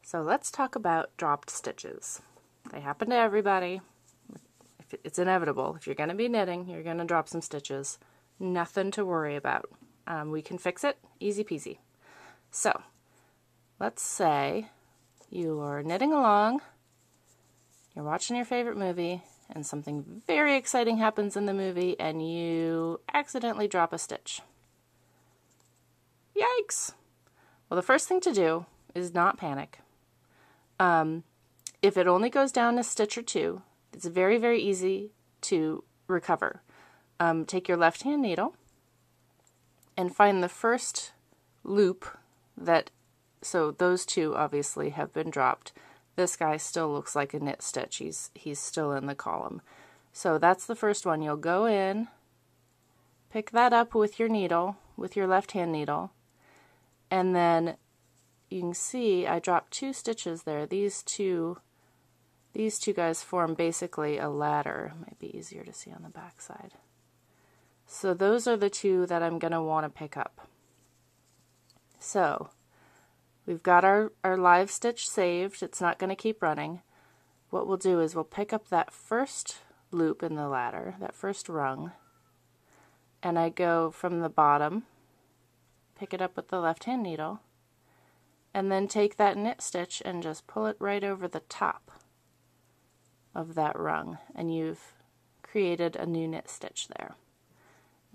So let's talk about dropped stitches. They happen to everybody. It's inevitable. If you're going to be knitting, you're going to drop some stitches. Nothing to worry about. We can fix it, easy peasy. So let's say you are knitting along, you're watching your favorite movie, and something very exciting happens in the movie and you accidentally drop a stitch. Yikes! Well, the first thing to do is not panic. If it only goes down a stitch or two, it's very, very easy to recover. Take your left-hand needle and find the first loop so those two obviously have been dropped. This guy still looks like a knit stitch. He's still in the column. So that's the first one. You'll go in, pick that up with your needle, with your left-hand needle, and then you can see I dropped 2 stitches there. These two guys form basically a ladder. Might be easier to see on the back side. So those are the 2 that I'm going to want to pick up. So we've got our live stitch saved. It's not going to keep running. What we'll do is we'll pick up that first loop in the ladder, that first rung, and I go from the bottom, pick it up with the left-hand needle, and then take that knit stitch and just pull it right over the top of that rung, and you've created a new knit stitch there.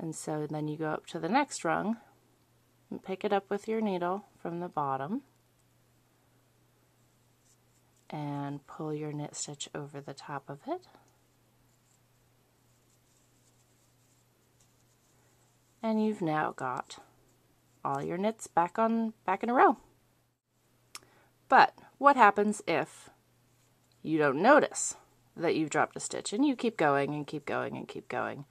And so then you go up to the next rung and pick it up with your needle from the bottom and pull your knit stitch over the top of it. And you've now got all your knits back in a row. But what happens if you don't notice that you've dropped a stitch and you keep going and keep going and keep going?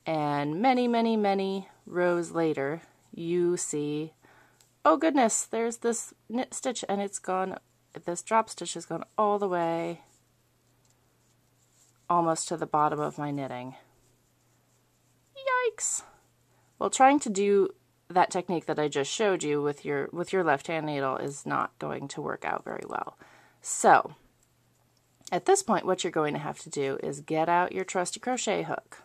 And many, many, many rows later, you see, oh goodness, there's this knit stitch and it's gone, this drop stitch has gone all the way almost to the bottom of my knitting. Yikes! Well, trying to do that technique that I just showed you with your left-hand needle is not going to work out very well. So, at this point, what you're going to have to do is get out your trusty crochet hook.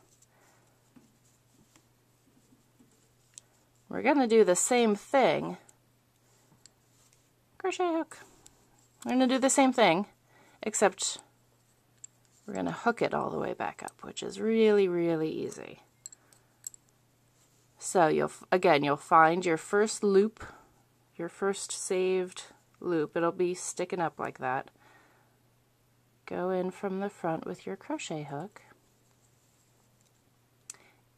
We're going to do the same thing. Crochet hook. We're going to do the same thing, except we're going to hook it all the way back up, which is really, really easy. So you'll find your first loop, your first saved loop. It'll be sticking up like that. Go in from the front with your crochet hook,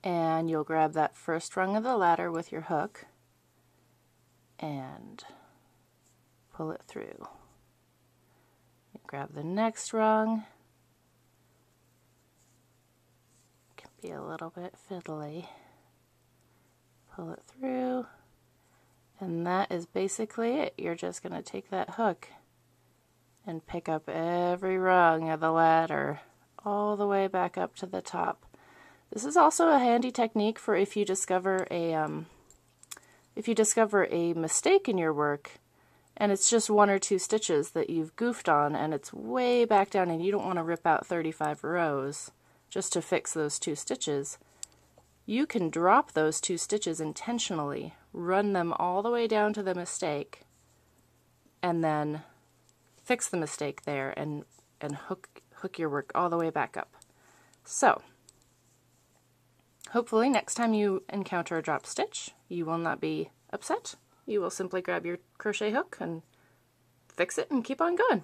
and you'll grab that first rung of the ladder with your hook and pull it through. You grab the next rung. It can be a little bit fiddly. Pull it through, and that is basically it. You're just going to take that hook and pick up every rung of the ladder all the way back up to the top. This is also a handy technique for if you discover a mistake in your work and it's just 1 or 2 stitches that you've goofed on and it's way back down and you don't want to rip out 35 rows just to fix those 2 stitches. You can drop those 2 stitches intentionally, run them all the way down to the mistake, and then fix the mistake there and hook your work all the way back up. So, hopefully next time you encounter a drop stitch, you will not be upset. You will simply grab your crochet hook and fix it and keep on going.